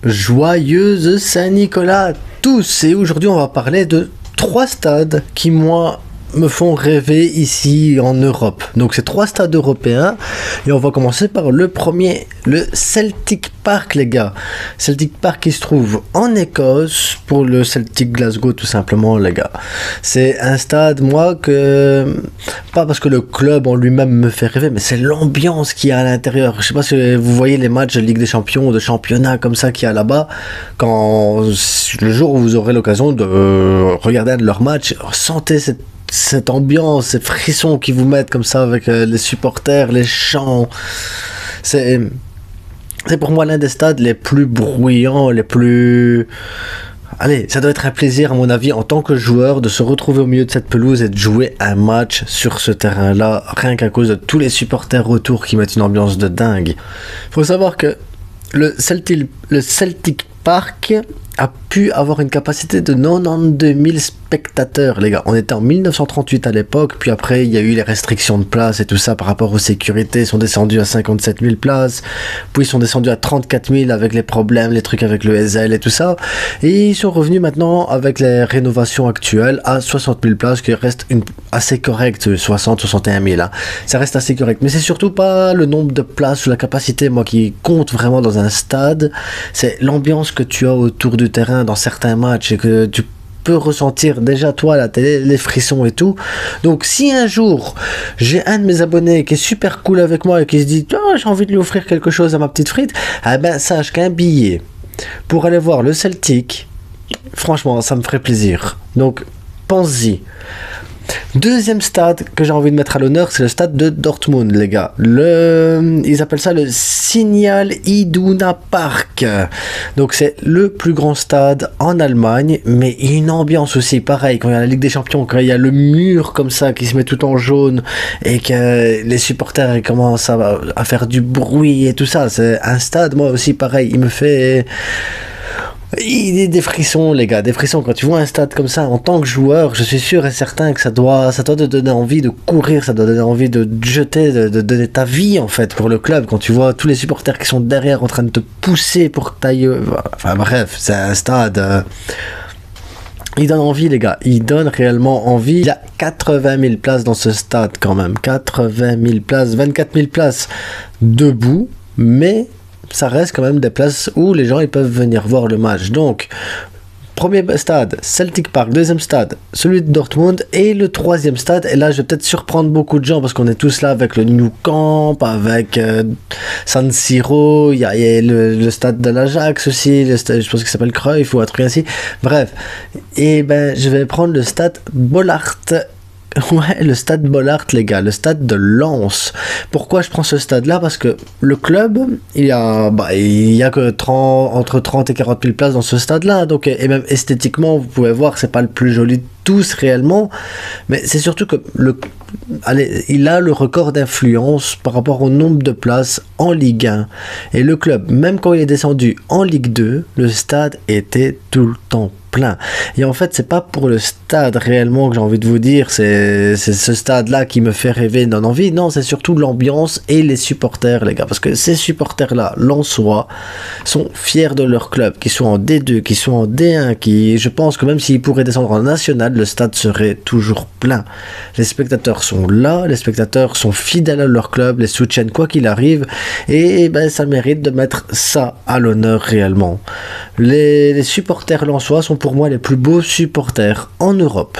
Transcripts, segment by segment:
Joyeuse Saint-Nicolas à tous, et aujourd'hui on va parler de 3 stades qui moi me font rêver ici en Europe. Donc c'est 3 stades européens et on va commencer par le premier, le Celtic Park les gars. Celtic Park qui se trouve en Écosse pour le Celtic Glasgow tout simplement les gars. C'est un stade moi que, pas parce que le club en lui-même me fait rêver, mais c'est l'ambiance qu'il y a à l'intérieur. Je sais pas si vous voyez les matchs de Ligue des Champions, de championnat comme ça qu'il y a là-bas, quand le jour où vous aurez l'occasion de regarder un de leurs matchs, sentez cette ambiance, ces frissons qui vous mettent comme ça avec les supporters, les chants. C'est pour moi l'un des stades les plus bruyants, les plus... Allez, ça doit être un plaisir à mon avis en tant que joueur de se retrouver au milieu de cette pelouse et de jouer un match sur ce terrain-là, rien qu'à cause de tous les supporters autour qui mettent une ambiance de dingue. Faut savoir que le Celtic Park a pu avoir une capacité de 92 000 spectateurs, les gars. On était en 1938 à l'époque, puis après il y a eu les restrictions de place et tout ça par rapport aux sécurités, ils sont descendus à 57 000 places, puis ils sont descendus à 34 000 avec les problèmes, les trucs avec le SL et tout ça, et ils sont revenus maintenant avec les rénovations actuelles à 60 000 places, qui reste assez correct, 60-61 000, hein. Ça reste assez correct, mais c'est surtout pas le nombre de places ou la capacité, moi, qui compte vraiment dans un stade, c'est l'ambiance que tu as autour du terrain dans certains matchs et que tu peux ressentir déjà toi à la télé, les frissons et tout. Donc si un jour j'ai un de mes abonnés qui est super cool avec moi et qui se dit oh, j'ai envie de lui offrir quelque chose à ma petite frite, eh ben sache qu'un billet pour aller voir le Celtic, franchement ça me ferait plaisir. Donc pense-y. Deuxième stade que j'ai envie de mettre à l'honneur, c'est le stade de Dortmund, les gars. Ils appellent ça le Signal Iduna Park. Donc c'est le plus grand stade en Allemagne, mais il y a une ambiance aussi, pareil, quand il y a la Ligue des Champions, quand il y a le mur comme ça qui se met tout en jaune et que les supporters commencent à faire du bruit et tout ça. C'est un stade, moi aussi, pareil, il me fait... Il y a des frissons les gars, des frissons quand tu vois un stade comme ça en tant que joueur, je suis sûr et certain que ça doit te donner envie de courir, ça doit donner envie de jeter, de donner ta vie en fait pour le club, quand tu vois tous les supporters qui sont derrière en train de te pousser pour que t'ailles... Enfin bref, c'est un stade... Il donne envie les gars, il donne réellement envie. Il y a 80 000 places dans ce stade quand même, 80 000 places, 24 000 places debout, mais... ça reste quand même des places où les gens ils peuvent venir voir le match. Donc premier stade Celtic Park, deuxième stade celui de Dortmund, et le troisième stade, et là je vais peut-être surprendre beaucoup de gens parce qu'on est tous là avec le Nou Camp, avec San Siro, il y a le stade de l'Ajax aussi, le stade, je pense qu'il s'appelle Cruyff ou un truc ainsi, bref, et ben je vais prendre le stade Bollaert. Ouais, le stade Bollaert les gars, le stade de Lens. Pourquoi je prends ce stade là? Parce que le club, il y a que entre 30 et 40 000 places dans ce stade là, donc, et même esthétiquement vous pouvez voir, c'est pas le plus joli de tous réellement, mais c'est surtout que il a le record d'influence par rapport au nombre de places en Ligue 1, et le club, même quand il est descendu en Ligue 2, le stade était tout le temps plein. Et en fait c'est pas pour le stade réellement que j'ai envie de vous dire, c'est ce stade là qui me fait rêver, donne envie, non, c'est surtout l'ambiance et les supporters les gars, parce que ces supporters là, lensois, sont fiers de leur club, qu'ils soient en D2, qu'ils soient en D1, qui, je pense que même s'ils pourraient descendre en national, le stade serait toujours plein. Les spectateurs sont là, les spectateurs sont fidèles à leur club, les soutiennent quoi qu'il arrive, et ben ça mérite de mettre ça à l'honneur réellement. Les supporters lensois sont pour moi les plus beaux supporters en Europe.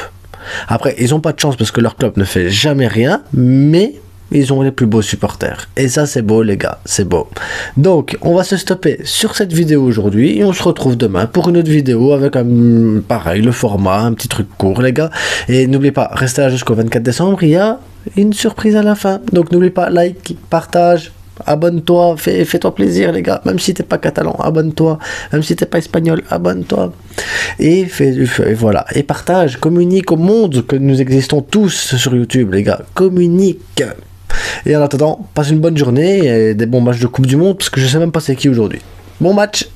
Après, ils n'ont pas de chance parce que leur club ne fait jamais rien, mais ils ont les plus beaux supporters. Et ça, c'est beau, les gars, c'est beau. Donc, on va se stopper sur cette vidéo aujourd'hui et on se retrouve demain pour une autre vidéo avec pareil, le format, un petit truc court, les gars. Et n'oubliez pas, restez là jusqu'au 24 décembre, il y a une surprise à la fin. Donc, n'oubliez pas, like, partage, abonne-toi, fais-toi plaisir les gars, même si t'es pas catalan, abonne-toi, même si t'es pas espagnol, abonne-toi, et voilà, et partage, communique au monde que nous existons tous sur YouTube les gars, communique. Et en attendant, passe une bonne journée et des bons matchs de Coupe du Monde, parce que je sais même pas c'est qui aujourd'hui. Bon match.